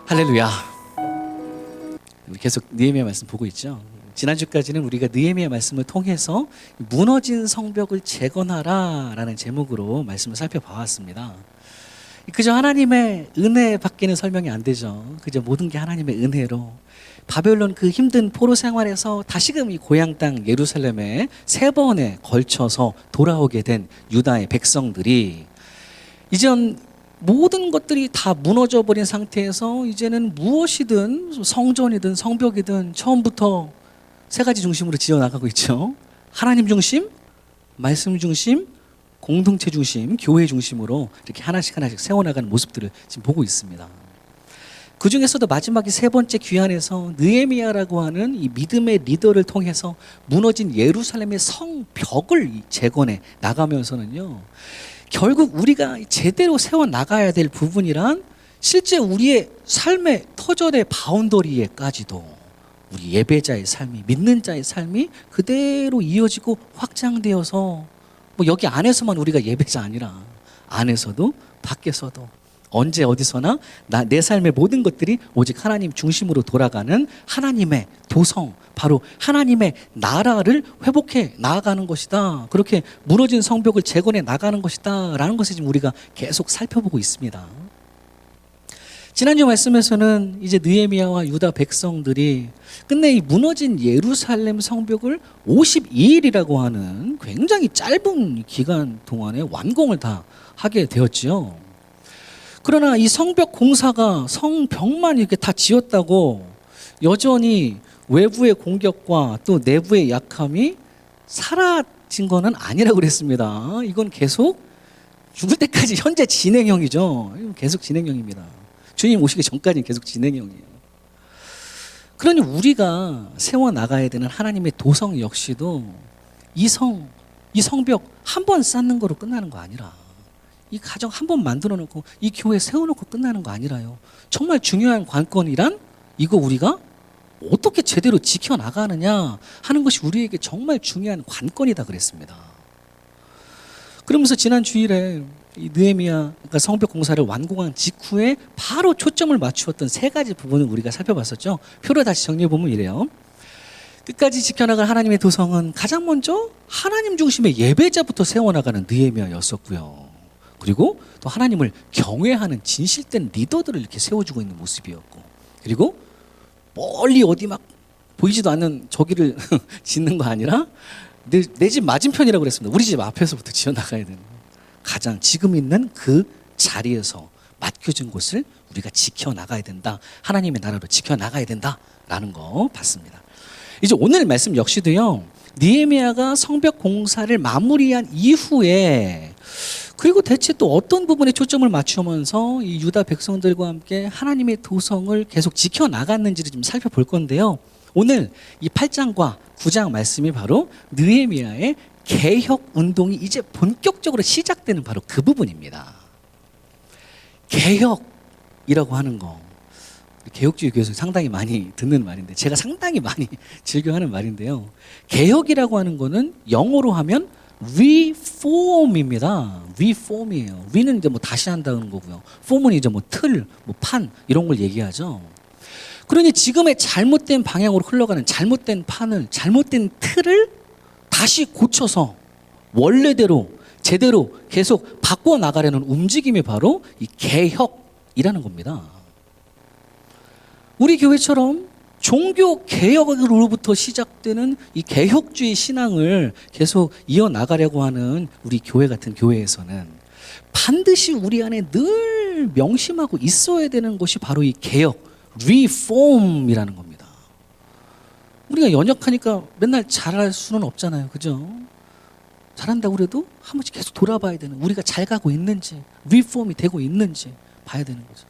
할렐루야. 우리 계속 느헤미야 말씀 보고 있죠. 지난주까지는 우리가 느헤미야 말씀을 통해서 무너진 성벽을 재건하라 라는 제목으로 말씀을 살펴봐왔습니다. 그저 하나님의 은혜 밖에는 설명이 안 되죠. 그저 모든 게 하나님의 은혜로 바벨론 그 힘든 포로 생활에서 다시금 이 고향 땅 예루살렘에 3번에 걸쳐서 돌아오게 된 유다의 백성들이 이전 모든 것들이 다 무너져 버린 상태에서 이제는 무엇이든 성전이든 성벽이든 처음부터 3가지 중심으로 지어나가고 있죠. 하나님 중심, 말씀 중심, 공동체 중심, 교회 중심으로 이렇게 하나씩 세워나가는 모습들을 지금 보고 있습니다. 그 중에서도 마지막에 3번째 귀환에서 느헤미야라고 하는 이 믿음의 리더를 통해서 무너진 예루살렘의 성벽을 재건해 나가면서는요, 결국 우리가 제대로 세워나가야 될 부분이란 실제 우리의 삶의 터전의 바운더리에까지도 우리 예배자의 삶이, 믿는 자의 삶이 그대로 이어지고 확장되어서 뭐 여기 안에서만 우리가 예배자 아니라 안에서도 밖에서도 언제 어디서나 내 삶의 모든 것들이 오직 하나님 중심으로 돌아가는 하나님의 도성, 바로 하나님의 나라를 회복해 나아가는 것이다. 그렇게 무너진 성벽을 재건해 나가는 것이다 라는 것을 지금 우리가 계속 살펴보고 있습니다. 지난주 말씀에서는 이제 느헤미야와 유다 백성들이 끝내 이 무너진 예루살렘 성벽을 52일이라고 하는 굉장히 짧은 기간 동안에 완공을 다 하게 되었지요. 그러나 이 성벽 공사가 성벽만 이렇게 다 지었다고 여전히 외부의 공격과 또 내부의 약함이 사라진 거는 아니라고 그랬습니다. 이건 계속 죽을 때까지 현재 진행형이죠. 계속 진행형입니다. 주님 오시기 전까지는 계속 진행형이에요. 그러니 우리가 세워나가야 되는 하나님의 도성 역시도 이 성벽 한 번 쌓는 거로 끝나는 거 아니라, 이 가정 한 번 만들어 놓고 이 교회 세워놓고 끝나는 거 아니라요. 정말 중요한 관건이란 이거 우리가 어떻게 제대로 지켜나가느냐 하는 것이 우리에게 정말 중요한 관건이다 그랬습니다. 그러면서 지난 주일에 이 느헤미야, 그러니까 성벽 공사를 완공한 직후에 바로 초점을 맞추었던 3가지 부분을 우리가 살펴봤었죠. 표를 다시 정리해보면 이래요. 끝까지 지켜나갈 하나님의 도성은 가장 먼저 하나님 중심의 예배자부터 세워나가는 느헤미야였었고요. 그리고 또 하나님을 경외하는 진실된 리더들을 이렇게 세워주고 있는 모습이었고, 그리고 멀리 어디 막 보이지도 않는 저기를 짓는 거 아니라 내 집 맞은편이라고 그랬습니다. 우리 집 앞에서부터 지어나가야 되는, 가장 지금 있는 그 자리에서 맡겨진 곳을 우리가 지켜나가야 된다. 하나님의 나라로 지켜나가야 된다라는 거 봤습니다. 이제 오늘 말씀 역시도요, 느헤미야가 성벽 공사를 마무리한 이후에 그리고 대체 또 어떤 부분에 초점을 맞추면서 이 유다 백성들과 함께 하나님의 도성을 계속 지켜나갔는지를 좀 살펴볼 건데요. 오늘 이 8장과 9장 말씀이 바로 느헤미야의 개혁 운동이 이제 본격적으로 시작되는 바로 그 부분입니다. 개혁이라고 하는 거, 개혁주의 교회에서 상당히 많이 듣는 말인데 제가 상당히 많이 즐겨하는 말인데요. 개혁이라고 하는 거는 영어로 하면 reform입니다. reform이에요. re는 이제 뭐 다시 한다는 거고요. form은 이제 뭐 틀, 뭐 판 이런 걸 얘기하죠. 그러니 지금의 잘못된 방향으로 흘러가는 잘못된 판을, 잘못된 틀을 다시 고쳐서 원래대로 제대로 계속 바꿔 나가려는 움직임이 바로 이 개혁이라는 겁니다. 우리 교회처럼 종교 개혁으로부터 시작되는 이 개혁주의 신앙을 계속 이어나가려고 하는 우리 교회 같은 교회에서는 반드시 우리 안에 늘 명심하고 있어야 되는 것이 바로 이 개혁, reform이라는 겁니다. 우리가 연약하니까 맨날 잘할 수는 없잖아요. 그죠? 잘한다고 그래도 한 번씩 계속 돌아봐야 되는, 우리가 잘 가고 있는지, reform이 되고 있는지 봐야 되는 거죠.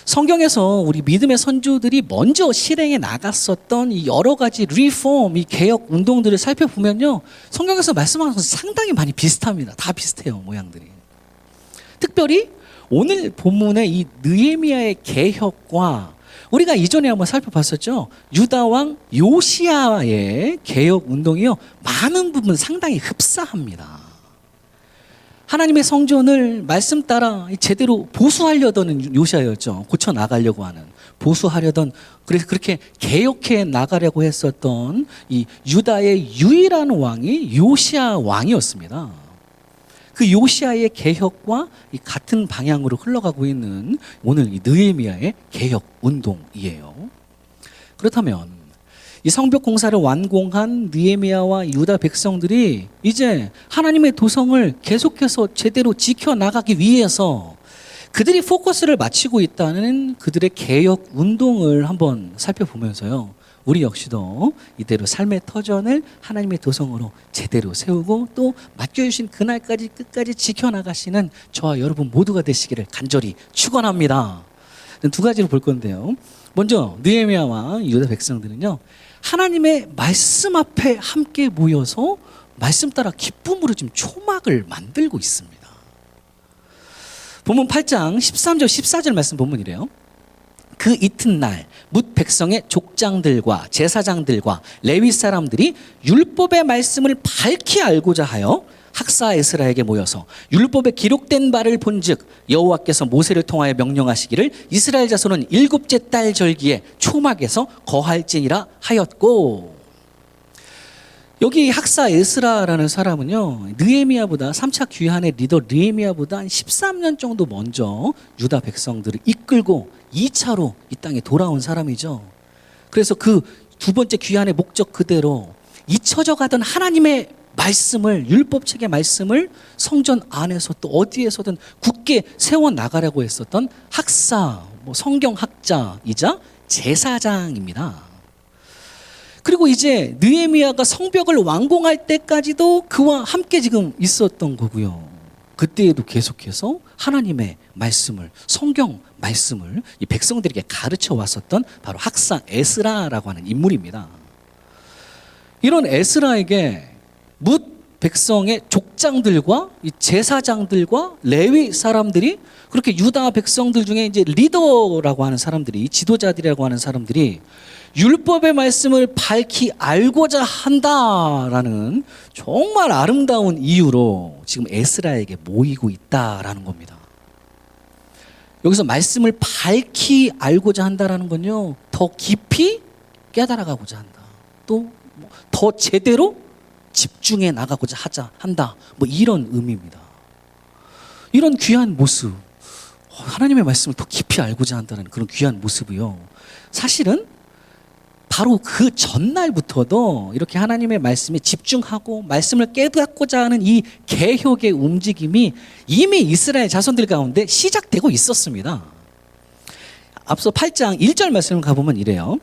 성경에서 우리 믿음의 선조들이 먼저 실행해 나갔었던 이 여러 가지 리폼, 이 개혁 운동들을 살펴보면요, 성경에서 말씀하는 것은 상당히 많이 비슷합니다. 다 비슷해요, 모양들이. 특별히 오늘 본문의 이 느헤미야의 개혁과 우리가 이전에 한번 살펴봤었죠. 유다 왕 요시야의 개혁 운동이요, 많은 부분 상당히 흡사합니다. 하나님의 성전을 말씀 따라 제대로 보수하려던 요시아였죠. 고쳐 나가려고 하는, 보수하려던, 그래서 그렇게 개혁해 나가려고 했었던 이 유다의 유일한 왕이 요시아 왕이었습니다. 그 요시아의 개혁과 이 같은 방향으로 흘러가고 있는 오늘 이 느헤미야의 개혁 운동이에요. 그렇다면 이 성벽 공사를 완공한 느헤미야와 유다 백성들이 이제 하나님의 도성을 계속해서 제대로 지켜나가기 위해서 그들이 포커스를 맞추고 있다는 그들의 개혁 운동을 한번 살펴보면서요, 우리 역시도 이대로 삶의 터전을 하나님의 도성으로 제대로 세우고 또 맡겨주신 그날까지 끝까지 지켜나가시는 저와 여러분 모두가 되시기를 간절히 축원합니다. 두 가지로 볼 건데요. 먼저 느헤미야와 유다 백성들은요, 하나님의 말씀 앞에 함께 모여서 말씀 따라 기쁨으로 지금 초막을 만들고 있습니다. 본문 8장 13절 14절 말씀 보면 이래요. 그 이튿날 뭇 백성의 족장들과 제사장들과 레위 사람들이 율법의 말씀을 밝히 알고자 하여 학사 에스라에게 모여서 율법에 기록된 바를 본즉 여호와께서 모세를 통하여 명령하시기를 이스라엘 자손은 일곱째 달 절기에 초막에서 거할지니라 하였고, 여기 학사 에스라라는 사람은요, 느헤미야보다 3차 귀환의 리더 느헤미야보다 한 13년 정도 먼저 유다 백성들을 이끌고 2차로 이 땅에 돌아온 사람이죠. 그래서 그 두 번째 귀환의 목적 그대로 잊혀져 가던 하나님의 말씀을, 율법책의 말씀을 성전 안에서 또 어디에서든 굳게 세워나가려고 했었던 학사, 성경학자이자 제사장입니다. 그리고 이제 느헤미야가 성벽을 완공할 때까지도 그와 함께 지금 있었던 거고요. 그때에도 계속해서 하나님의 말씀을, 성경 말씀을 이 백성들에게 가르쳐 왔었던 바로 학사 에스라라고 하는 인물입니다. 이런 에스라에게 뭇 백성의 족장들과 이 제사장들과 레위 사람들이, 그렇게 유다 백성들 중에 이제 리더라고 하는 사람들이, 지도자들이라고 하는 사람들이 율법의 말씀을 밝히 알고자 한다라는 정말 아름다운 이유로 지금 에스라에게 모이고 있다라는 겁니다. 여기서 말씀을 밝히 알고자 한다라는 건요, 더 깊이 깨달아가고자 한다, 또 더 제대로 집중해 나가고자 한다, 이런 의미입니다. 이런 귀한 모습, 하나님의 말씀을 더 깊이 알고자 한다는 그런 귀한 모습이요, 사실은 바로 그 전날부터도 이렇게 하나님의 말씀에 집중하고 말씀을 깨닫고자 하는 이 개혁의 움직임이 이미 이스라엘 자손들 가운데 시작되고 있었습니다. 앞서 8장 1절 말씀을 가보면 이래요.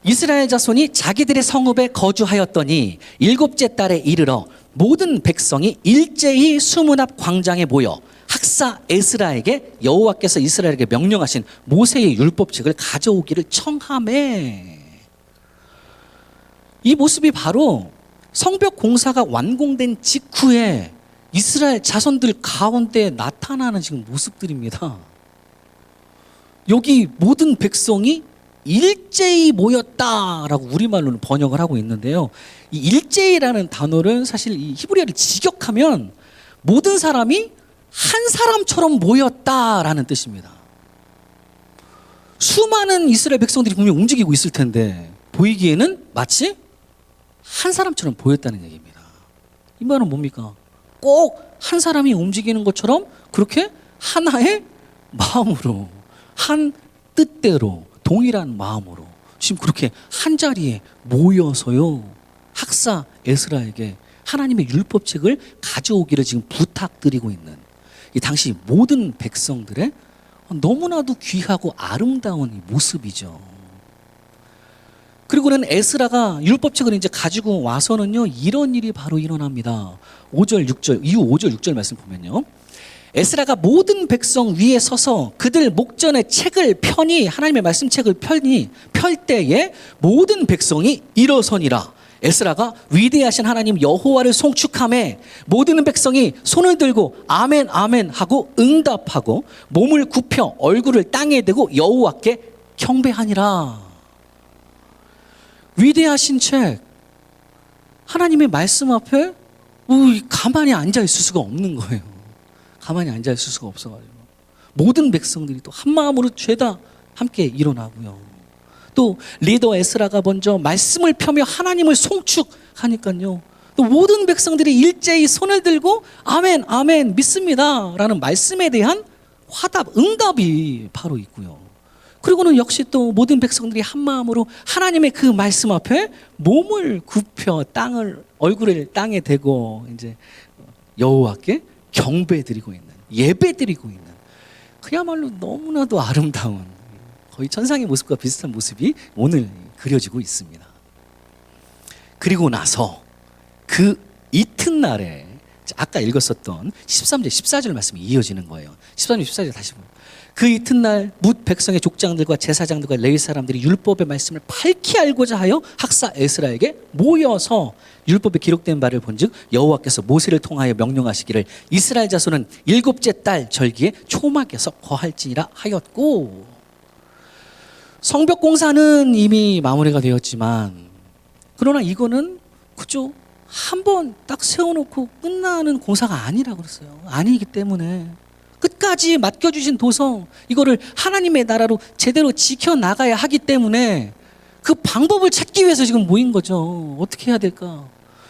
이스라엘 자손이 자기들의 성읍에 거주하였더니 일곱째 달에 이르러 모든 백성이 일제히 수문 앞 광장에 모여 학사 에스라에게 여호와께서 이스라엘에게 명령하신 모세의 율법책을 가져오기를 청하매. 이 모습이 바로 성벽 공사가 완공된 직후에 이스라엘 자손들 가운데 나타나는 지금 모습들입니다. 여기 모든 백성이 일제히 모였다라고 우리말로는 번역을 하고 있는데요, 이 일제히라는 단어는 사실 이 히브리어를 직역하면 모든 사람이 한 사람처럼 모였다라는 뜻입니다. 수많은 이스라엘 백성들이 분명 움직이고 있을 텐데 보이기에는 마치 한 사람처럼 보였다는 얘기입니다. 이 말은 뭡니까? 꼭 한 사람이 움직이는 것처럼 그렇게 하나의 마음으로, 한 뜻대로, 동일한 마음으로 지금 그렇게 한 자리에 모여서요, 학사 에스라에게 하나님의 율법책을 가져오기를 지금 부탁드리고 있는 이 당시 모든 백성들의 너무나도 귀하고 아름다운 이 모습이죠. 그리고는 에스라가 율법책을 이제 가지고 와서는요, 이런 일이 바로 일어납니다. 5절 6절 이후 5절 6절 말씀 보면요, 에스라가 모든 백성 위에 서서 그들 목전에 책을 펴니, 하나님의 말씀책을 펼 때에 모든 백성이 일어서니라. 에스라가 위대하신 하나님 여호와를 송축하며 모든 백성이 손을 들고 아멘 아멘 하고 응답하고 몸을 굽혀 얼굴을 땅에 대고 여호와께 경배하니라. 위대하신 책, 하나님의 말씀 앞에 가만히 앉아 있을 수가 없는 거예요. 가만히 앉아 있을 수가 없어가지고 모든 백성들이 또 한 마음으로 죄다 함께 일어나고요. 또 리더 에스라가 먼저 말씀을 펴며 하나님을 송축하니까요. 또 모든 백성들이 일제히 손을 들고 아멘, 아멘, 믿습니다 라는 말씀에 대한 화답, 응답이 바로 있고요. 그리고는 역시 또 모든 백성들이 한 마음으로 하나님의 그 말씀 앞에 몸을 굽혀 얼굴을 땅에 대고 이제 여호와께 경배드리고 있는, 예배드리고 있는, 그야말로 너무나도 아름다운 거의 천상의 모습과 비슷한 모습이 오늘 그려지고 있습니다. 그리고 나서 그 이튿날에 아까 읽었었던 13절 14절 말씀이 이어지는 거예요. 13절 14절 다시 보면 그 이튿날 뭇 백성의 족장들과 제사장들과 레위 사람들이 율법의 말씀을 밝히 알고자 하여 학사 에스라에게 모여서 율법에 기록된 바를 본즉 여호와께서 모세를 통하여 명령하시기를 이스라엘 자손은 일곱째 달 절기에 초막에서 거할지니라 하였고, 성벽 공사는 이미 마무리가 되었지만 그러나 이거는 그저 한번 딱 세워놓고 끝나는 공사가 아니라고 그랬어요. 아니기 때문에 끝까지 맡겨주신 도성, 이거를 하나님의 나라로 제대로 지켜나가야 하기 때문에 그 방법을 찾기 위해서 지금 모인 거죠. 어떻게 해야 될까?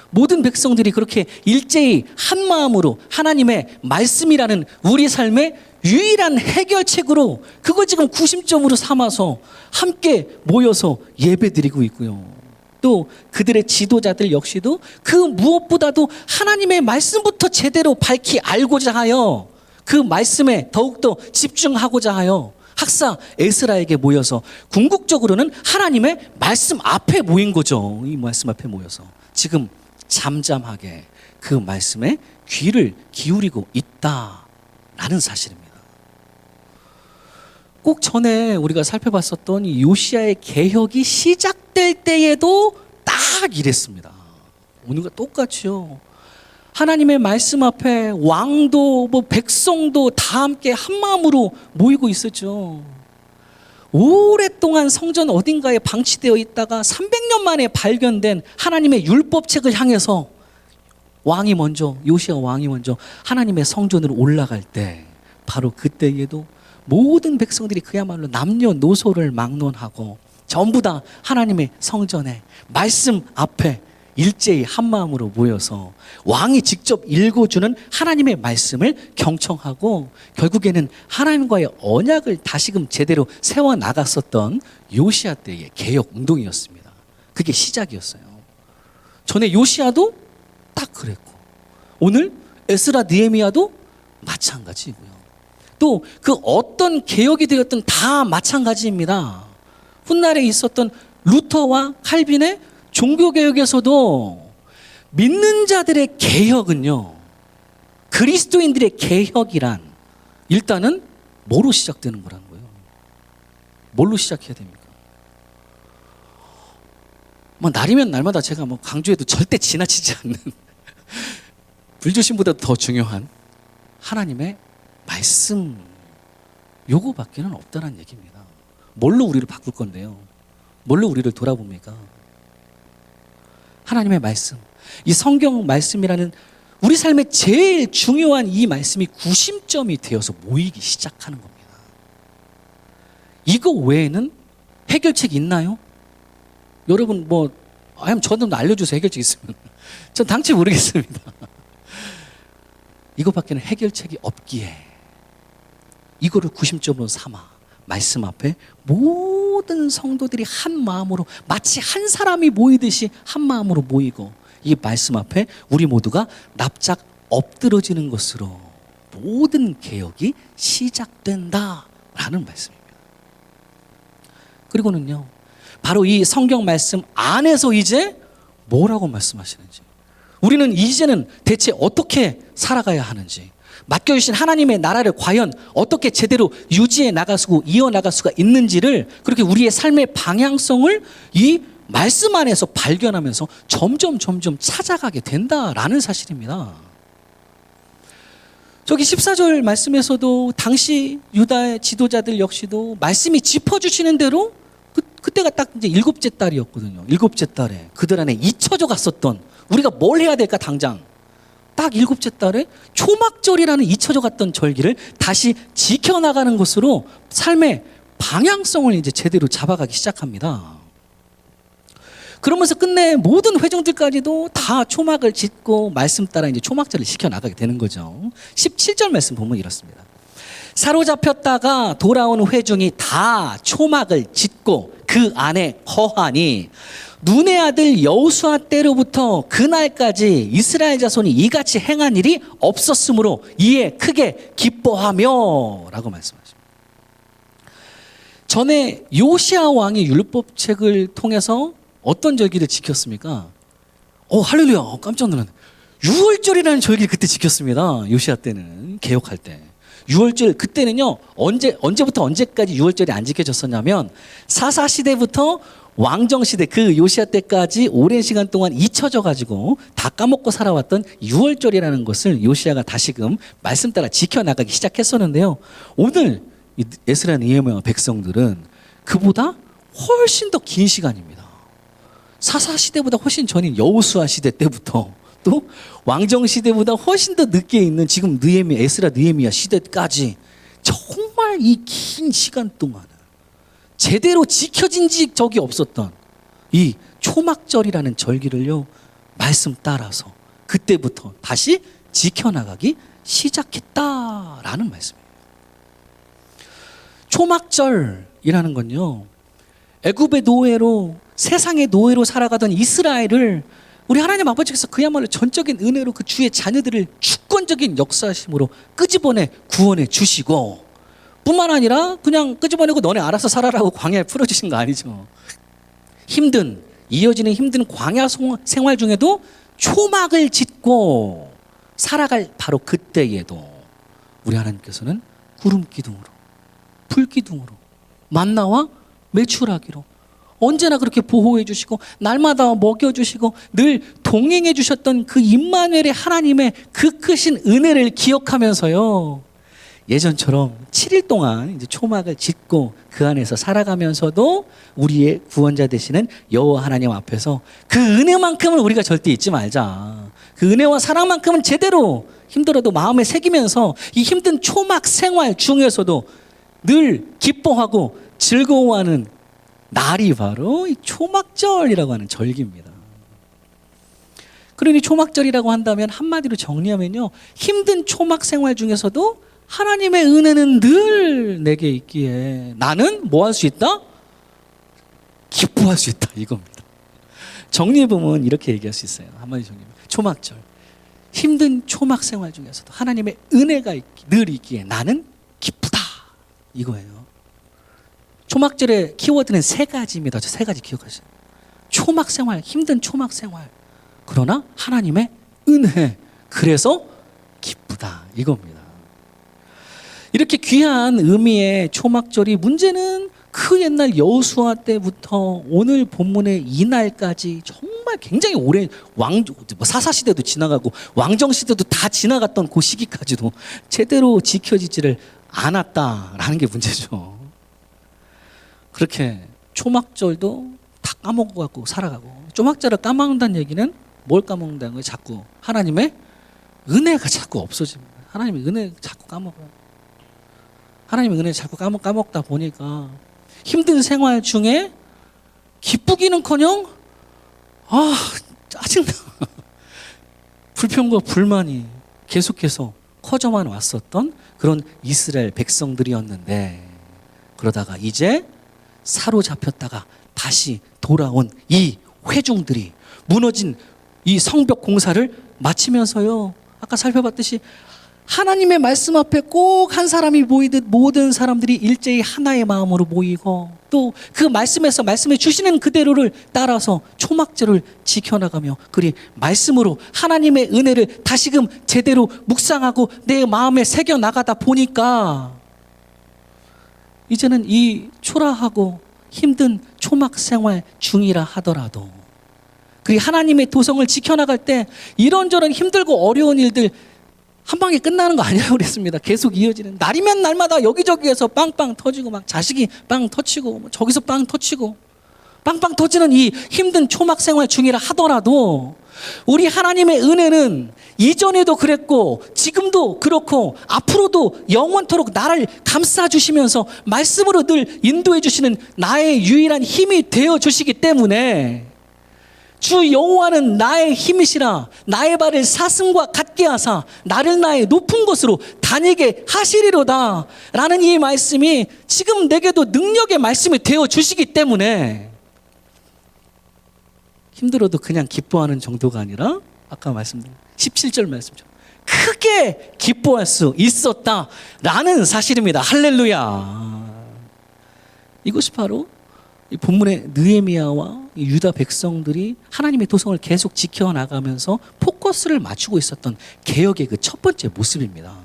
모든 백성들이 그렇게 일제히 한 마음으로 하나님의 말씀이라는 우리 삶의 유일한 해결책으로 그걸 지금 구심점으로 삼아서 함께 모여서 예배드리고 있고요. 또 그들의 지도자들 역시도 그 무엇보다도 하나님의 말씀부터 제대로 밝히 알고자 하여 그 말씀에 더욱더 집중하고자 하여 학사 에스라에게 모여서 궁극적으로는 하나님의 말씀 앞에 모인 거죠. 이 말씀 앞에 모여서 지금 잠잠하게 그 말씀에 귀를 기울이고 있다라는 사실입니다. 꼭 전에 우리가 살펴봤었던 이 요시야의 개혁이 시작될 때에도 딱 이랬습니다. 오늘과 똑같이요. 하나님의 말씀 앞에 왕도 백성도 다 함께 한 마음으로 모이고 있었죠. 오랫동안 성전 어딘가에 방치되어 있다가 300년 만에 발견된 하나님의 율법책을 향해서 요시야 왕이 먼저 하나님의 성전으로 올라갈 때 바로 그때에도 모든 백성들이 그야말로 남녀노소를 막론하고 전부 다 하나님의 성전에 말씀 앞에 일제히 한 마음으로 모여서 왕이 직접 읽어주는 하나님의 말씀을 경청하고 결국에는 하나님과의 언약을 다시금 제대로 세워나갔었던 요시야 때의 개혁 운동이었습니다. 그게 시작이었어요. 전에 요시야도 딱 그랬고 오늘 에스라 느헤미야도 마찬가지고요. 또 그 어떤 개혁이 되었든 다 마찬가지입니다. 훗날에 있었던 루터와 칼빈의 종교개혁에서도 믿는 자들의 개혁은요, 그리스도인들의 개혁이란 일단은 뭐로 시작되는 거라는 거예요? 뭘로 시작해야 됩니까? 날이면 날마다 제가 강조해도 절대 지나치지 않는 불조심보다 더 중요한 하나님의 말씀, 요거밖에는 없다는 얘기입니다. 뭘로 우리를 바꿀 건데요? 뭘로 우리를 돌아봅니까? 하나님의 말씀, 이 성경 말씀이라는 우리 삶의 제일 중요한 이 말씀이 구심점이 되어서 모이기 시작하는 겁니다. 이거 외에는 해결책이 있나요? 여러분 저한테 알려주세요. 해결책 있으면. 전 당최 모르겠습니다. 이거밖에는 해결책이 없기에 이거를 구심점으로 삼아 말씀 앞에 모든 성도들이 한 마음으로 마치 한 사람이 모이듯이 한 마음으로 모이고 이 말씀 앞에 우리 모두가 납작 엎드러지는 것으로 모든 개혁이 시작된다라는 말씀입니다. 그리고는요, 바로 이 성경 말씀 안에서 이제 뭐라고 말씀하시는지, 우리는 이제는 대체 어떻게 살아가야 하는지, 맡겨주신 하나님의 나라를 과연 어떻게 제대로 유지해 나갈 수고 이어나갈 수가 있는지를, 그렇게 우리의 삶의 방향성을 이 말씀 안에서 발견하면서 점점 찾아가게 된다라는 사실입니다. 저기 14절 말씀에서도 당시 유다의 지도자들 역시도 말씀이 짚어주시는 대로 그때가 딱 이제 일곱째 달이었거든요. 일곱째 달에 그들 안에 잊혀져 갔었던, 우리가 뭘 해야 될까 당장, 딱 일곱째 달에 초막절이라는 잊혀져 갔던 절기를 다시 지켜나가는 것으로 삶의 방향성을 이제 제대로 잡아가기 시작합니다. 그러면서 끝내 모든 회중들까지도 다 초막을 짓고 말씀 따라 이제 초막절을 지켜나가게 되는 거죠. 17절 말씀 보면 이렇습니다. 사로잡혔다가 돌아온 회중이 다 초막을 짓고 그 안에 거하니 눈의 아들 여호수아 때로부터 그날까지 이스라엘 자손이 이같이 행한 일이 없었으므로 이에 크게 기뻐하며 라고 말씀하십니다. 전에 요시야 왕이 율법책을 통해서 어떤 절기를 지켰습니까? 할렐루야, 깜짝 놀랐네. 유월절이라는 절기를 그때 지켰습니다. 요시야 때는, 개혁할 때. 유월절, 그때는요, 언제부터 언제까지 유월절이 안 지켜졌었냐면, 사사시대부터 왕정시대, 그 요시야 때까지 오랜 시간 동안 잊혀져가지고 다 까먹고 살아왔던 유월절이라는 것을 요시야가 다시금 말씀 따라 지켜나가기 시작했었는데요. 오늘 에스라 느헤미야 백성들은 그보다 훨씬 더 긴 시간입니다. 사사시대보다 훨씬 전인 여호수아 시대 때부터 또 왕정시대보다 훨씬 더 늦게 있는 지금 에스라 느헤미야 시대까지 정말 이 긴 시간 동안 제대로 지켜진 적이 없었던 이 초막절이라는 절기를요, 말씀 따라서 그때부터 다시 지켜나가기 시작했다라는 말씀입니다. 초막절이라는 건요, 애굽의 노예로, 세상의 노예로 살아가던 이스라엘을 우리 하나님 아버지께서 그야말로 전적인 은혜로 그 주의 자녀들을 주권적인 역사심으로 끄집어내 구원해 주시고, 뿐만 아니라 그냥 끄집어내고 너네 알아서 살아라고 광야에 풀어주신 거 아니죠. 이어지는 힘든 광야 생활 중에도 초막을 짓고 살아갈 바로 그때에도 우리 하나님께서는 구름 기둥으로, 불 기둥으로, 만나와 메추라기로 언제나 그렇게 보호해 주시고 날마다 먹여 주시고 늘 동행해 주셨던 그 임마누엘의 하나님의 그 크신 은혜를 기억하면서요, 예전처럼 7일 동안 이제 초막을 짓고 그 안에서 살아가면서도 우리의 구원자 되시는 여호와 하나님 앞에서 그 은혜만큼은 우리가 절대 잊지 말자. 그 은혜와 사랑만큼은 제대로 힘들어도 마음에 새기면서 이 힘든 초막 생활 중에서도 늘 기뻐하고 즐거워하는 날이 바로 이 초막절이라고 하는 절기입니다. 그러니 초막절이라고 한다면 한마디로 정리하면요, 힘든 초막 생활 중에서도 하나님의 은혜는 늘 내게 있기에 나는 뭐 할 수 있다? 기뻐할 수 있다, 이겁니다. 정리해보면 이렇게 얘기할 수 있어요. 한마디 정리하면 초막절, 힘든 초막 생활 중에서도 하나님의 은혜가 늘 있기에 나는 기쁘다, 이거예요. 초막절의 키워드는 세 가지입니다. 저 세 가지 기억하세요. 초막 생활, 힘든 초막 생활, 그러나 하나님의 은혜, 그래서 기쁘다, 이겁니다. 이렇게 귀한 의미의 초막절이, 문제는 그 옛날 여호수아 때부터 오늘 본문의 이 날까지 정말 굉장히 오랜 사사시대도 지나가고 왕정시대도 다 지나갔던 그 시기까지도 제대로 지켜지지를 않았다라는 게 문제죠. 그렇게 초막절도 다 까먹고 살아가고, 초막절을 까먹는다는 얘기는 뭘 까먹는다는 거예요? 자꾸 하나님의 은혜가 자꾸 없어집니다. 하나님의 은혜 자꾸 까먹어요. 하나님의 은혜 자꾸 까먹다 보니까 힘든 생활 중에 기쁘기는커녕 짜증나 불평과 불만이 계속해서 커져만 왔었던 그런 이스라엘 백성들이었는데, 그러다가 이제 사로잡혔다가 다시 돌아온 이 회중들이 무너진 이 성벽 공사를 마치면서요, 아까 살펴봤듯이 하나님의 말씀 앞에 꼭 한 사람이 모이듯 모든 사람들이 일제히 하나의 마음으로 모이고, 또 그 말씀에서 말씀해 주시는 그대로를 따라서 초막절을 지켜나가며 그리 말씀으로 하나님의 은혜를 다시금 제대로 묵상하고 내 마음에 새겨 나가다 보니까 이제는 이 초라하고 힘든 초막 생활 중이라 하더라도 그리 하나님의 도성을 지켜나갈 때 이런저런 힘들고 어려운 일들 한 방에 끝나는 거 아니라고 그랬습니다. 계속 이어지는, 날이면 날마다 여기저기에서 빵빵 터지고, 막 자식이 빵 터치고, 저기서 빵 터치고, 빵빵 터지는 이 힘든 초막 생활 중이라 하더라도 우리 하나님의 은혜는 이전에도 그랬고 지금도 그렇고 앞으로도 영원토록 나를 감싸주시면서 말씀으로 늘 인도해 주시는 나의 유일한 힘이 되어 주시기 때문에 주 여호와는 나의 힘이시라 나의 발을 사슴과 같게 하사 나를 나의 높은 곳으로 다니게 하시리로다 라는 이 말씀이 지금 내게도 능력의 말씀이 되어 주시기 때문에 힘들어도 그냥 기뻐하는 정도가 아니라 아까 말씀드린 17절 말씀처럼 크게 기뻐할 수 있었다라는 사실입니다. 할렐루야. 이것이 바로 이 본문의 느헤미야와 유다 백성들이 하나님의 도성을 계속 지켜나가면서 포커스를 맞추고 있었던 개혁의 그 첫 번째 모습입니다.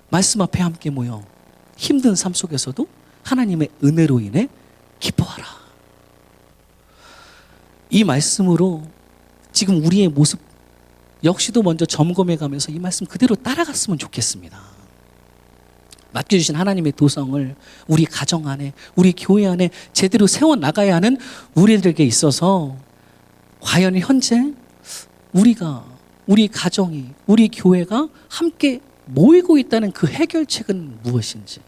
말씀 앞에 함께 모여 힘든 삶 속에서도 하나님의 은혜로 인해 기뻐하라. 이 말씀으로 지금 우리의 모습 역시도 먼저 점검해 가면서 이 말씀 그대로 따라갔으면 좋겠습니다. 맡겨주신 하나님의 도성을 우리 가정 안에 우리 교회 안에 제대로 세워나가야 하는 우리들에게 있어서 과연 현재 우리가 우리 가정이 우리 교회가 함께 모이고 있다는 그 해결책은 무엇인지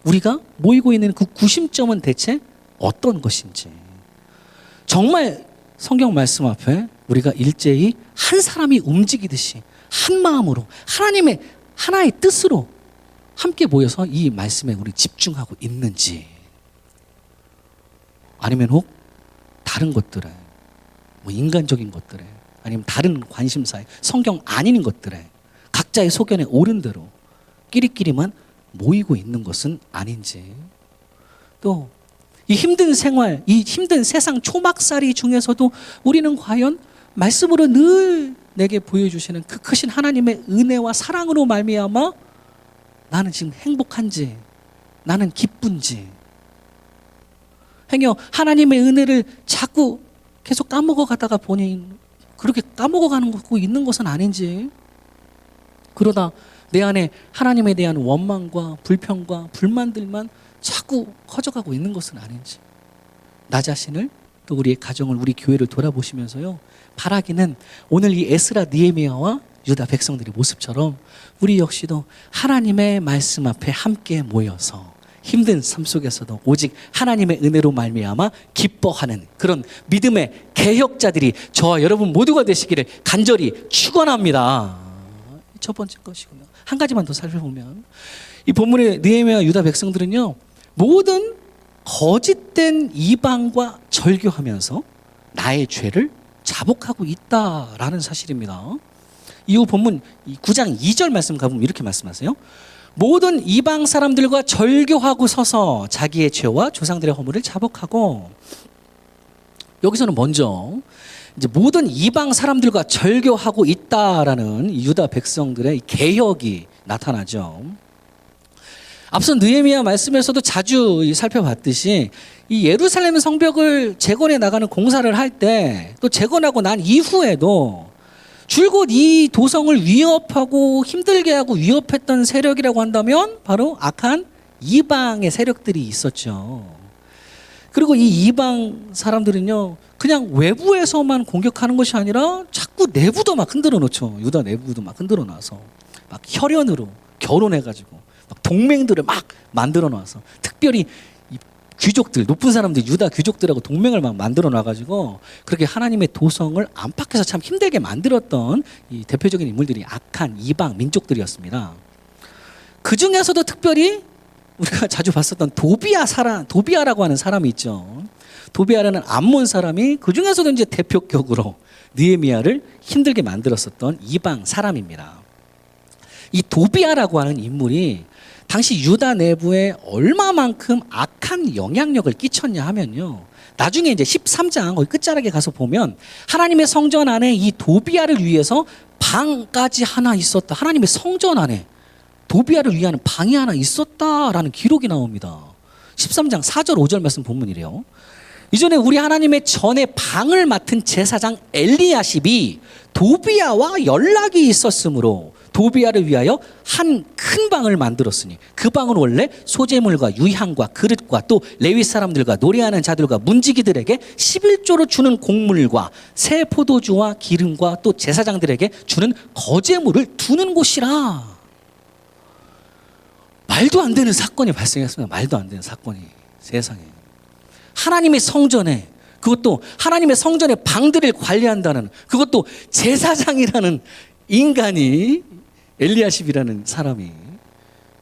우리가 모이고 있는 그 구심점은 대체 어떤 것인지 정말 성경 말씀 앞에 우리가 일제히 한 사람이 움직이듯이 한 마음으로 하나님의 하나의 뜻으로 함께 모여서 이 말씀에 우리 집중하고 있는지 아니면 혹 다른 것들에 뭐 인간적인 것들에 아니면 다른 관심사에 성경 아닌 것들에 각자의 소견에 옳은 대로 끼리끼리만 모이고 있는 것은 아닌지 또 이 힘든 생활, 이 힘든 세상 초막살이 중에서도 우리는 과연 말씀으로 늘 내게 보여주시는 그 크신 하나님의 은혜와 사랑으로 말미암아 나는 지금 행복한지 나는 기쁜지 행여 하나님의 은혜를 자꾸 계속 까먹어 가다가 보니 그렇게 까먹어 가는 거 있는 것은 아닌지 그러다 내 안에 하나님에 대한 원망과 불평과 불만들만 자꾸 커져가고 있는 것은 아닌지 나 자신을 또 우리의 가정을 우리 교회를 돌아보시면서요 바라기는 오늘 이 에스라 느헤미야와 유다 백성들의 모습처럼 우리 역시도 하나님의 말씀 앞에 함께 모여서 힘든 삶 속에서도 오직 하나님의 은혜로 말미암아 기뻐하는 그런 믿음의 개혁자들이 저와 여러분 모두가 되시기를 간절히 축원합니다. 첫 번째 것이고요. 한 가지만 더 살펴보면 이 본문의 느헤미야 유다 백성들은요 모든 거짓된 이방과 절교하면서 나의 죄를 자복하고 있다라는 사실입니다. 이후 본문 9장 2절 말씀 가보면 이렇게 말씀하세요. 모든 이방 사람들과 절교하고 서서 자기의 죄와 조상들의 허물을 자복하고 여기서는 먼저 이제 모든 이방 사람들과 절교하고 있다라는 유다 백성들의 개혁이 나타나죠. 앞서 느헤미야 말씀에서도 자주 살펴봤듯이 이 예루살렘 성벽을 재건해 나가는 공사를 할 때 또 재건하고 난 이후에도 줄곧 이 도성을 위협하고 힘들게 하고 위협했던 세력이라고 한다면 바로 악한 이방의 세력들이 있었죠. 그리고 이 이방 사람들은요 그냥 외부에서만 공격하는 것이 아니라 자꾸 내부도 막 흔들어 놓죠. 유다 내부도 막 흔들어 놔서 막 혈연으로 결혼해가지고 막 동맹들을 막 만들어 놔서 특별히 이 귀족들 높은 사람들 유다 귀족들하고 동맹을 막 만들어 놔가지고 그렇게 하나님의 도성을 안팎에서 참 힘들게 만들었던 이 대표적인 인물들이 악한 이방 민족들이었습니다. 그 중에서도 특별히 우리가 자주 봤었던 도비아라고 하는 사람이 있죠. 도비아라는 암몬 사람이 그 중에서도 이제 대표격으로 느헤미야를 힘들게 만들었었던 이방 사람입니다. 이 도비아라고 하는 인물이 당시 유다 내부에 얼마만큼 악한 영향력을 끼쳤냐 하면요. 나중에 이제 13장 거기 끝자락에 가서 보면 하나님의 성전 안에 이 도비아를 위해서 방까지 하나 있었다. 하나님의 성전 안에 도비아를 위한 방이 하나 있었다라는 기록이 나옵니다. 13장 4절 5절 말씀 본문이래요. 이전에 우리 하나님의 전에 방을 맡은 제사장 엘리야십이 도비아와 연락이 있었으므로 도비아를 위하여 한 큰 방을 만들었으니 그 방은 원래 소재물과 유향과 그릇과 또 레위 사람들과 노래하는 자들과 문지기들에게 11조로 주는 곡물과 새 포도주와 기름과 또 제사장들에게 주는 거제물을 두는 곳이라. 말도 안 되는 사건이 발생했습니다. 말도 안 되는 사건이 세상에. 하나님의 성전에, 그것도 하나님의 성전의 방들을 관리한다는, 그것도 제사장이라는 인간이, 엘리야십이라는 사람이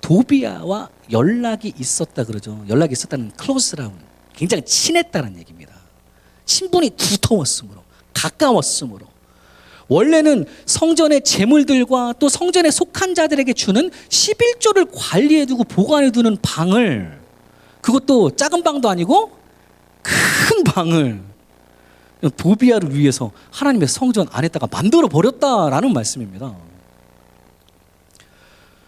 도비아와 연락이 있었다 그러죠. 연락이 있었다는 클로스라운, 굉장히 친했다는 얘기입니다. 친분이 두터웠으므로, 가까웠으므로. 원래는 성전의 재물들과 또 성전에 속한 자들에게 주는 11조를 관리해두고 보관해두는 방을, 그것도 작은 방도 아니고 큰 방을 도비아를 위해서 하나님의 성전 안에다가 만들어 버렸다라는 말씀입니다.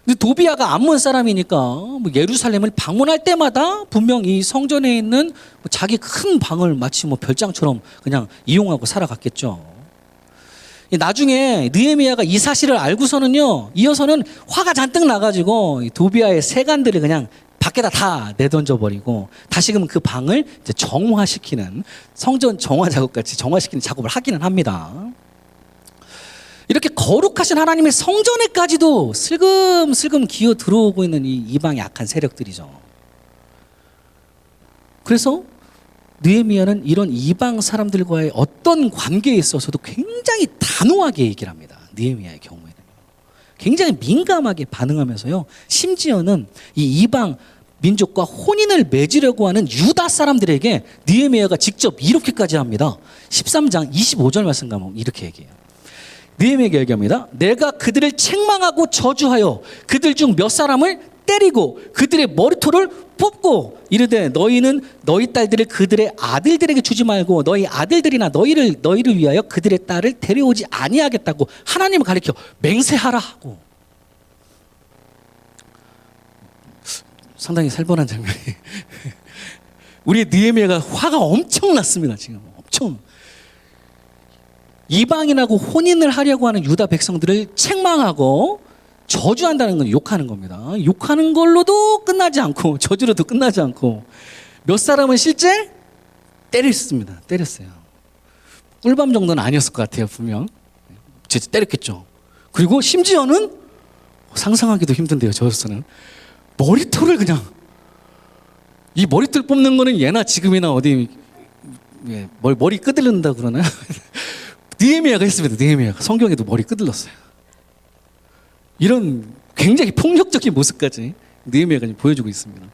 근데 도비아가 암몬 사람이니까 뭐 예루살렘을 방문할 때마다 분명 이 성전에 있는 뭐 자기 큰 방을 마치 뭐 별장처럼 그냥 이용하고 살아갔겠죠. 나중에 느헤미야가 이 사실을 알고서는요, 이어서는 화가 잔뜩 나가지고 이 도비아의 세간들을 그냥 밖에다 다 내던져 버리고 다시금 그 방을 이제 정화시키는, 성전 정화 작업 같이 정화시키는 작업을 하기는 합니다. 이렇게 거룩하신 하나님의 성전에까지도 슬금슬금 기어 들어오고 있는 이 이방의 악한 세력들이죠. 그래서 느헤미야는 이런 이방 사람들과의 어떤 관계에 있어서도 굉장히 단호하게 얘기를 합니다. 느헤미야의 경우에는 굉장히 민감하게 반응하면서요, 심지어는 이 이방 민족과 혼인을 맺으려고 하는 유다 사람들에게 느헤미야가 직접 이렇게까지 합니다. 13장 25절 말씀 가면 이렇게 얘기해요. 느헤미야가 얘기합니다. 내가 그들을 책망하고 저주하여 그들 중 몇 사람을 때리고 그들의 머리털을 뽑고 이르되 너희는 너희 딸들을 그들의 아들들에게 주지 말고 너희 아들들이나 너희를 위하여 그들의 딸을 데려오지 아니하겠다고 하나님을 가리켜 맹세하라 하고. 상당히 살벌한 장면이 우리 느헤미야가 화가 엄청 났습니다. 지금 엄청 이방인하고 혼인을 하려고 하는 유다 백성들을 책망하고 저주한다는 건 욕하는 겁니다. 욕하는 걸로도 끝나지 않고 저주로도 끝나지 않고 몇 사람은 실제 때렸습니다. 때렸어요. 꿀밤 정도는 아니었을 것 같아요. 분명 진짜 때렸겠죠. 그리고 심지어는 상상하기도 힘든데요. 저로서는 머리털을 그냥, 이 머리털 뽑는 거는 예나 지금이나 어디 머리 끄들른다 그러나요? 느헤미야가 했습니다. 느헤미야가 성경에도 머리 끄들렀어요. 이런 굉장히 폭력적인 모습까지 느헤미야가 보여주고 있습니다.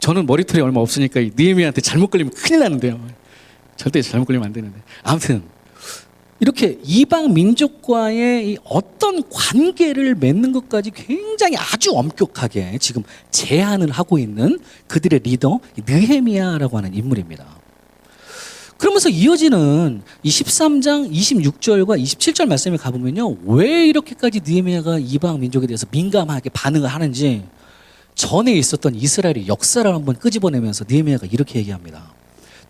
저는 머리털이 얼마 없으니까 느헤미야한테 잘못 걸리면 큰일 나는데요. 절대 잘못 걸리면 안 되는데. 아무튼 이렇게 이방 민족과의 이 어떤 관계를 맺는 것까지 굉장히 아주 엄격하게 지금 제한을 하고 있는 그들의 리더 느헤미야라고 하는 인물입니다. 그러면서 이어지는 이 13장 26절과 27절 말씀에 가보면요, 왜 이렇게까지 느헤미야가 이방 민족에 대해서 민감하게 반응을 하는지 전에 있었던 이스라엘의 역사를 한번 끄집어내면서 느헤미야가 이렇게 얘기합니다.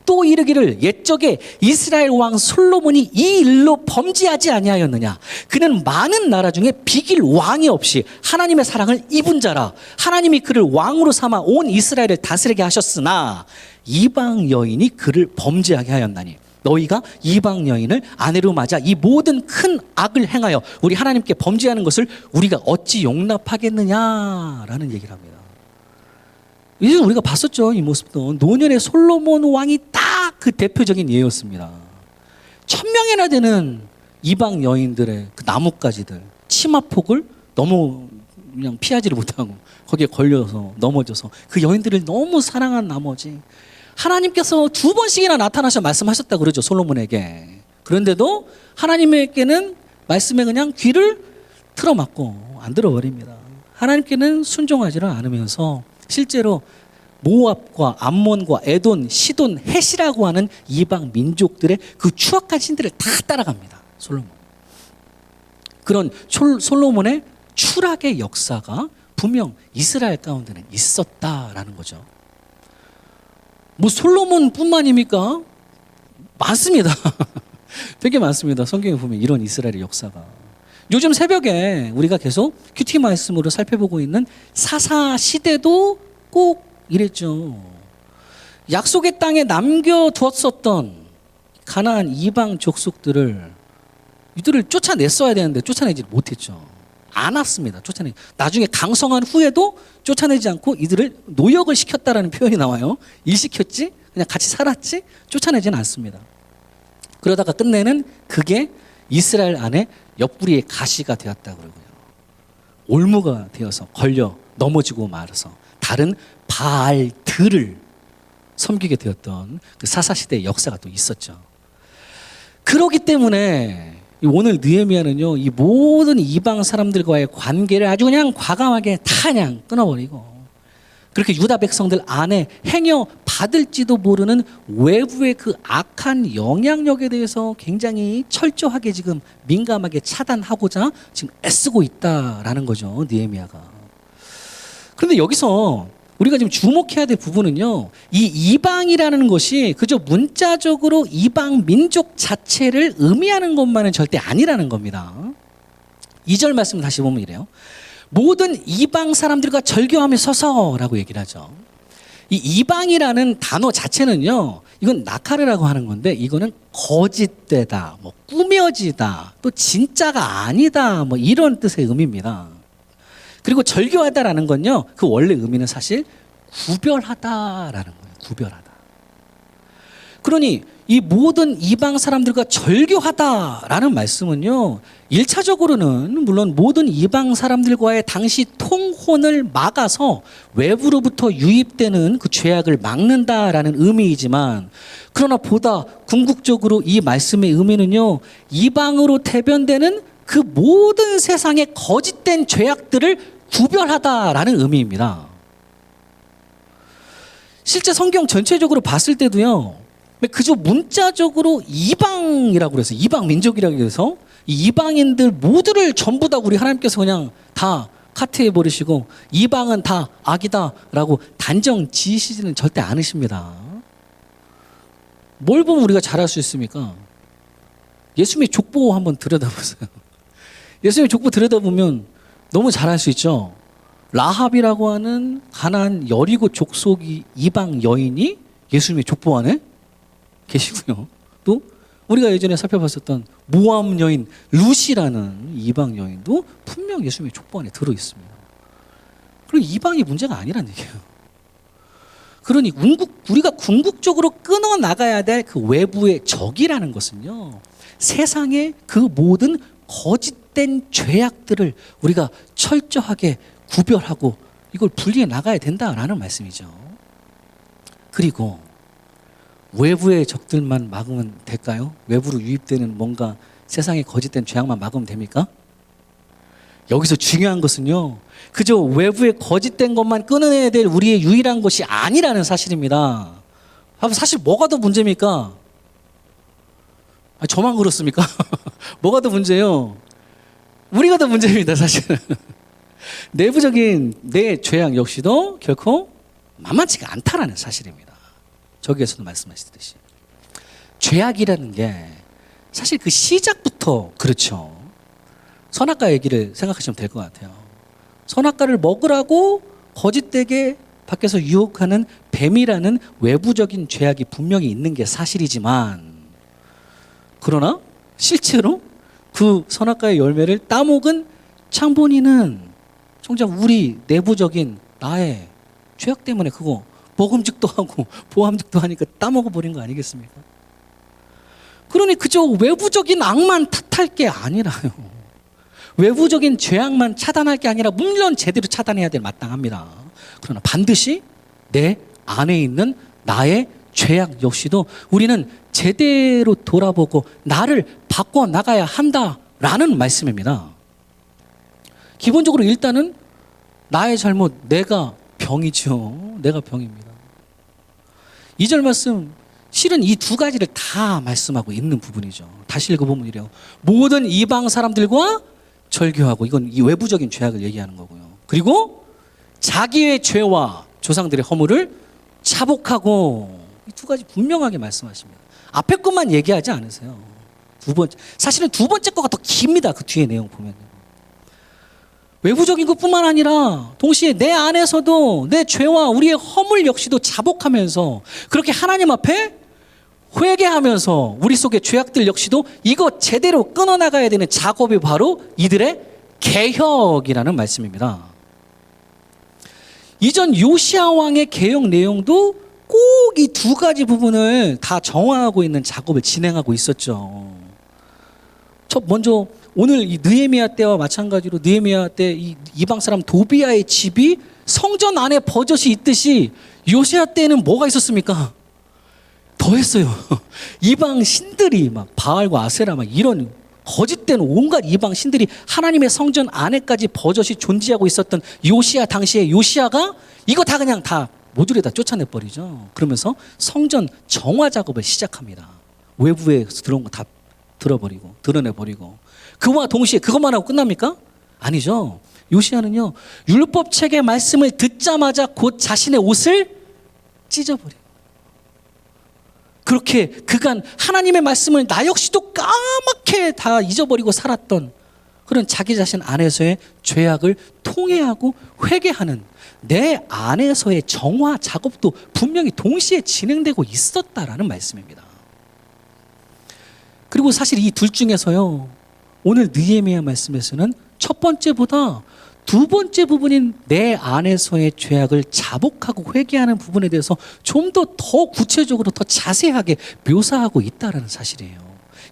또 이르기를 옛적에 이스라엘 왕 솔로몬이 이 일로 범죄하지 아니하였느냐. 그는 많은 나라 중에 비길 왕이 없이 하나님의 사랑을 입은 자라. 하나님이 그를 왕으로 삼아 온 이스라엘을 다스리게 하셨으나 이방 여인이 그를 범죄하게 하였나니 너희가 이방 여인을 아내로 맞아 이 모든 큰 악을 행하여 우리 하나님께 범죄하는 것을 우리가 어찌 용납하겠느냐라는 얘기를 합니다. 이제 우리가 봤었죠. 이 모습도 노년의 솔로몬 왕이 딱 그 대표적인 예였습니다. 1000명이나 되는 이방 여인들의 그 나뭇가지들, 치마폭을 너무 그냥 피하지를 못하고 거기에 걸려서 넘어져서 그 여인들을 너무 사랑한 나머지 하나님께서 2번씩이나 나타나셔 말씀하셨다 그러죠, 솔로몬에게. 그런데도 하나님에게는 말씀에 그냥 귀를 틀어막고 안 들어버립니다. 하나님께는 순종하지를 않으면서 실제로 모압과 암몬과 에돈, 시돈, 헷이라고 하는 이방 민족들의 그 추악한 신들을 다 따라갑니다. 솔로몬. 그런 솔로몬의 추락의 역사가 분명 이스라엘 가운데는 있었다라는 거죠. 뭐 솔로몬뿐만입니까? 많습니다. 되게 많습니다. 성경에 보면 이런 이스라엘의 역사가. 요즘 새벽에 우리가 계속 큐티 말씀으로 살펴보고 있는 사사 시대도 꼭 이랬죠. 약속의 땅에 남겨두었었던 가나안 이방 족속들을 이들을 쫓아냈어야 되는데 쫓아내지 못했죠. 안 왔습니다. 나중에 강성한 후에도 쫓아내지 않고 이들을 노역을 시켰다라는 표현이 나와요. 일시켰지? 그냥 같이 살았지? 쫓아내지는 않습니다. 그러다가 끝내는 그게 이스라엘 안에 옆구리에 가시가 되었다 그러고요. 올무가 되어서 걸려 넘어지고 말아서 다른 바알들을 섬기게 되었던 그 사사시대의 역사가 또 있었죠. 그렇기 때문에 오늘 느헤미야는요, 이 모든 이방 사람들과의 관계를 아주 그냥 과감하게 다 그냥 끊어버리고, 그렇게 유다 백성들 안에 행여 받을지도 모르는 외부의 그 악한 영향력에 대해서 굉장히 철저하게 지금 민감하게 차단하고자 지금 애쓰고 있다라는 거죠, 느헤미야가. 그런데 여기서 우리가 지금 주목해야 될 부분은요, 이 이방이라는 것이 그저 문자적으로 이방 민족 자체를 의미하는 것만은 절대 아니라는 겁니다. 2절 말씀 다시 보면 이래요. 모든 이방 사람들과 절교하며 서서라고 얘기를 하죠. 이 이방이라는 단어 자체는요, 이건 나카르라고 하는 건데, 이거는 거짓되다, 뭐 꾸며지다, 또 진짜가 아니다, 뭐 이런 뜻의 의미입니다. 그리고 절교하다라는 건요, 그 원래 의미는 사실 구별하다라는 거예요. 구별하다. 그러니 이 모든 이방 사람들과 절교하다라는 말씀은요, 1차적으로는 물론 모든 이방 사람들과의 당시 통혼을 막아서 외부로부터 유입되는 그 죄악을 막는다라는 의미이지만, 그러나 보다 궁극적으로 이 말씀의 의미는요, 이방으로 대변되는 그 모든 세상의 거짓된 죄악들을 구별하다라는 의미입니다. 실제 성경 전체적으로 봤을 때도요, 그저 문자적으로 이방이라고 그래서, 이방 민족이라고 해서 이 이방인들 모두를 전부 다 우리 하나님께서 그냥 다 카트해 버리시고 이방은 다 악이다라고 단정 지으시지는 절대 않으십니다. 뭘 보면 우리가 잘할 수 있습니까? 예수님의 족보 한번 들여다보세요. 예수님의 족보 들여다보면 너무 잘할 수 있죠. 라합이라고 하는 가나안 여리고 족속이 이방 여인이 예수님의 족보 안에 계시고요. 또 우리가 예전에 살펴봤었던 모함 여인 루시라는 이방 여인도 분명 예수님의 족보 안에 들어 있습니다. 그리고 이방이 문제가 아니란 얘기예요. 그러니 우리가 궁극적으로 끊어 나가야 될 그 외부의 적이라는 것은요, 세상의 그 모든 거짓된 죄악들을 우리가 철저하게 구별하고 이걸 분리해 나가야 된다라는 말씀이죠. 그리고 외부의 적들만 막으면 될까요? 외부로 유입되는 뭔가 세상의 거짓된 죄악만 막으면 됩니까? 여기서 중요한 것은요, 그저 외부의 거짓된 것만 끊어내야 될 우리의 유일한 것이 아니라는 사실입니다. 사실 뭐가 더 문제입니까? 저만 그렇습니까? 뭐가 더 문제예요? 우리가 더 문제입니다, 사실은. 내부적인 내 죄악 역시도 결코 만만치가 않다라는 사실입니다. 저기에서도 말씀하시듯이 죄악이라는 게 사실 그 시작부터 그렇죠. 선악과 얘기를 생각하시면 될 것 같아요. 선악과를 먹으라고 거짓되게 밖에서 유혹하는 뱀이라는 외부적인 죄악이 분명히 있는 게 사실이지만, 그러나 실제로 그 선악과의 열매를 따먹은 창본이는 정작 우리 내부적인 나의 죄악 때문에 그거 먹음직도 하고 보암직도 하니까 따먹어버린 거 아니겠습니까? 그러니 그저 외부적인 악만 탓할 게 아니라요, 외부적인 죄악만 차단할 게 아니라 물론 제대로 차단해야 될 마땅합니다. 그러나 반드시 내 안에 있는 나의 죄악 역시도 우리는 제대로 돌아보고 나를 바꿔나가야 한다라는 말씀입니다. 기본적으로 일단은 나의 잘못, 내가 병이죠. 내가 병입니다. 2절 말씀, 실은 이 두 가지를 다 말씀하고 있는 부분이죠. 다시 읽어보면 이래요. 모든 이방 사람들과 절교하고, 이건 이 외부적인 죄악을 얘기하는 거고요. 그리고 자기의 죄와 조상들의 허물을 차복하고, 이 두 가지 분명하게 말씀하십니다. 앞에 것만 얘기하지 않으세요. 두 번째, 사실은 두 번째 거가 더 깁니다. 그 뒤에 내용 보면. 외부적인 것뿐만 아니라 동시에 내 안에서도 내 죄와 우리의 허물 역시도 자복하면서 그렇게 하나님 앞에 회개하면서 우리 속의 죄악들 역시도 이거 제대로 끊어나가야 되는 작업이 바로 이들의 개혁이라는 말씀입니다. 이전 요시야 왕의 개혁 내용도 꼭 이 두 가지 부분을 다 정화하고 있는 작업을 진행하고 있었죠. 먼저 오늘 이 느헤미야 때와 마찬가지로 느헤미야 때 이 이방 사람 도비아의 집이 성전 안에 버젓이 있듯이 요시야 때는 뭐가 있었습니까? 더했어요. 이방 신들이 막 바알과 아세라 막 이런 거짓된 온갖 이방 신들이 하나님의 성전 안에까지 버젓이 존재하고 있었던 요시야 당시에 요시야가 이거 다 그냥 다 모조리 다 쫓아내 버리죠. 그러면서 성전 정화 작업을 시작합니다. 외부에서 들어온 거 다 드러내 버리고 그와 동시에 그것만 하고 끝납니까? 아니죠. 요시야는요 율법책의 말씀을 듣자마자 곧 자신의 옷을 찢어버려요. 그렇게 그간 하나님의 말씀을 나 역시도 까맣게 다 잊어버리고 살았던 그런 자기 자신 안에서의 죄악을 통회하고 회개하는 내 안에서의 정화 작업도 분명히 동시에 진행되고 있었다라는 말씀입니다. 그리고 사실 이 둘 중에서요 오늘 느헤미야 말씀에서는 첫 번째보다 두 번째 부분인 내 안에서의 죄악을 자복하고 회개하는 부분에 대해서 좀 더 구체적으로 더 자세하게 묘사하고 있다는 사실이에요.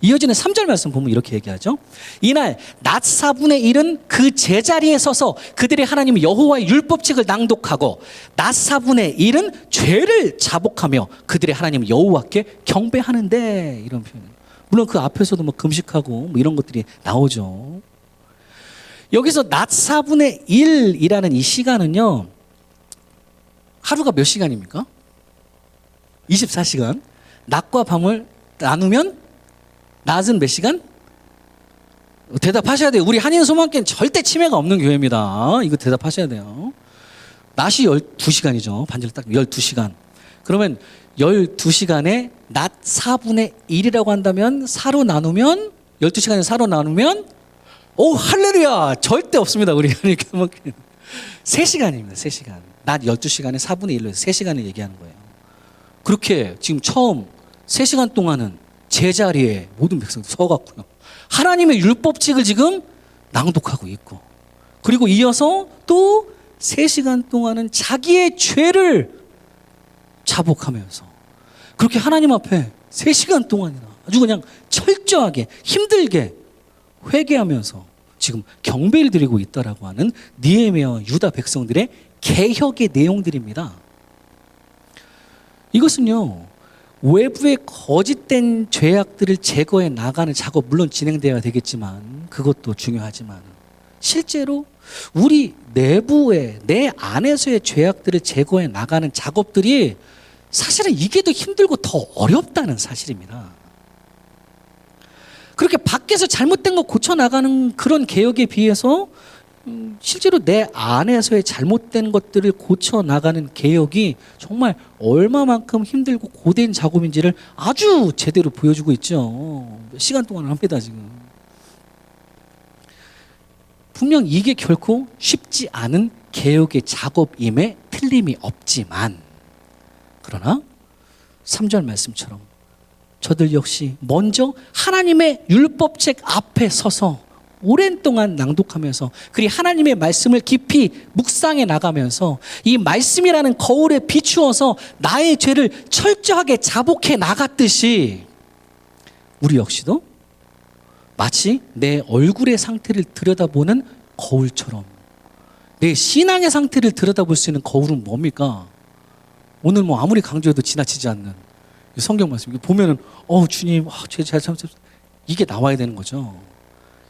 이어지는 3절 말씀 보면 이렇게 얘기하죠. 이날 낮 4분의 1은 그 제자리에 서서 그들의 하나님 여호와의 율법책을 낭독하고 낮 4분의 1은 죄를 자복하며 그들의 하나님 여호와께 경배하는데 이런 표현. 물론 그 앞에서도 뭐 금식하고 뭐 이런 것들이 나오죠. 여기서 낮 4분의 1이라는 이 시간은요 하루가 몇 시간입니까? 24시간. 낮과 밤을 나누면 낮은 몇 시간? 대답하셔야 돼요. 우리 한인소망교회는 절대 치매가 없는 교회입니다. 이거 대답하셔야 돼요. 낮이 12시간이죠. 반절 딱 12시간. 그러면 12시간에 낮 4분의 1이라고 한다면 4로 나누면 12시간에 4로 나누면 오 할렐루야 절대 없습니다. 우리 한인교회는 3시간입니다. 3시간. 낮 12시간에 4분의 1로 해서 3시간을 얘기하는 거예요. 그렇게 지금 처음 3시간 동안은 제자리에 모든 백성들 서갖고요 하나님의 율법책을 지금 낭독하고 있고 그리고 이어서 또 3시간 동안은 자기의 죄를 자복하면서 그렇게 하나님 앞에 3시간 동안이나 아주 그냥 철저하게 힘들게 회개하면서 지금 경배를 드리고 있다라고 하는 느헤미야와 유다 백성들의 개혁의 내용들입니다. 이것은요 외부의 거짓된 죄악들을 제거해 나가는 작업 물론 진행되어야 되겠지만 그것도 중요하지만 실제로 우리 내부의 내 안에서의 죄악들을 제거해 나가는 작업들이 사실은 이게 더 힘들고 더 어렵다는 사실입니다. 그렇게 밖에서 잘못된 거 고쳐나가는 그런 개혁에 비해서 실제로 내 안에서의 잘못된 것들을 고쳐나가는 개혁이 정말 얼마만큼 힘들고 고된 작업인지를 아주 제대로 보여주고 있죠. 몇 시간 동안 합니다 지금. 분명 이게 결코 쉽지 않은 개혁의 작업임에 틀림이 없지만 그러나 3절 말씀처럼 저들 역시 먼저 하나님의 율법책 앞에 서서 오랜 동안 낭독하면서 그리 하나님의 말씀을 깊이 묵상해 나가면서 이 말씀이라는 거울에 비추어서 나의 죄를 철저하게 자복해 나갔듯이 우리 역시도 마치 내 얼굴의 상태를 들여다보는 거울처럼 내 신앙의 상태를 들여다볼 수 있는 거울은 뭡니까? 오늘 뭐 아무리 강조해도 지나치지 않는 성경 말씀 보면은 주님 죄 잘 참으셨습니다 이게 나와야 되는 거죠.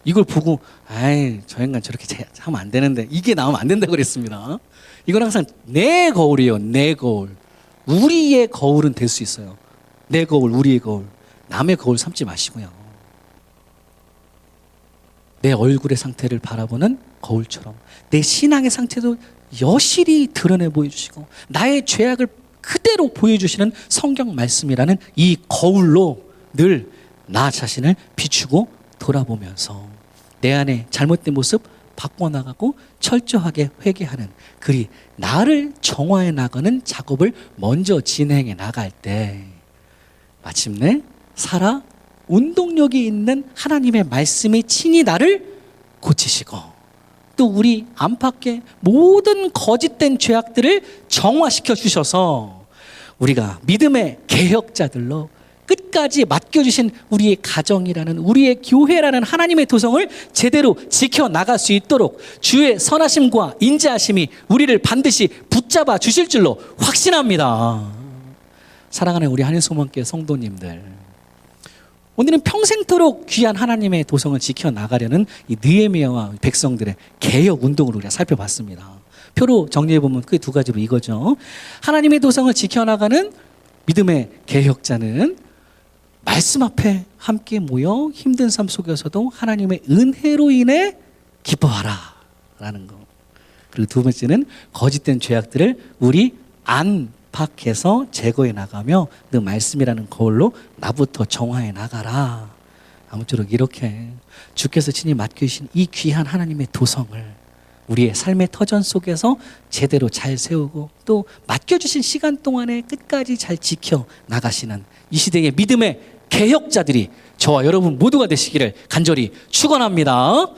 이걸 보고 아이 저 인간 저렇게 하면 안 되는데 이게 나오면 안 된다고 그랬습니다. 이건 항상 내 거울이에요. 내 거울. 우리의 거울은 될 수 있어요. 내 거울 우리의 거울. 남의 거울 삼지 마시고요. 내 얼굴의 상태를 바라보는 거울처럼 내 신앙의 상태도 여실히 드러내 보여주시고 나의 죄악을 그대로 보여주시는 성경 말씀이라는 이 거울로 늘 나 자신을 비추고 돌아보면서 내 안에 잘못된 모습 바꿔나가고 철저하게 회개하는, 그리 나를 정화해 나가는 작업을 먼저 진행해 나갈 때 마침내 살아 운동력이 있는 하나님의 말씀이 친히 나를 고치시고 또 우리 안팎의 모든 거짓된 죄악들을 정화시켜 주셔서 우리가 믿음의 개혁자들로 끝까지 맡겨주신 우리의 가정이라는, 우리의 교회라는 하나님의 도성을 제대로 지켜나갈 수 있도록 주의 선하심과 인자하심이 우리를 반드시 붙잡아 주실 줄로 확신합니다. 사랑하는 우리 한인소망교회 성도님들, 오늘은 평생토록 귀한 하나님의 도성을 지켜나가려는 이 느헤미야와 백성들의 개혁 운동을 우리가 살펴봤습니다. 표로 정리해보면 그 두 가지로 이거죠. 하나님의 도성을 지켜나가는 믿음의 개혁자는 말씀 앞에 함께 모여 힘든 삶 속에서도 하나님의 은혜로 인해 기뻐하라 라는 거. 그리고 두 번째는 거짓된 죄악들을 우리 안팎에서 제거해 나가며 그 말씀이라는 거울로 나부터 정화해 나가라. 아무쪼록 이렇게 주께서 친히 맡겨주신 이 귀한 하나님의 도성을 우리의 삶의 터전 속에서 제대로 잘 세우고 또 맡겨주신 시간 동안에 끝까지 잘 지켜 나가시는 이 시대의 믿음의 개혁자들이 저와 여러분 모두가 되시기를 간절히 축원합니다.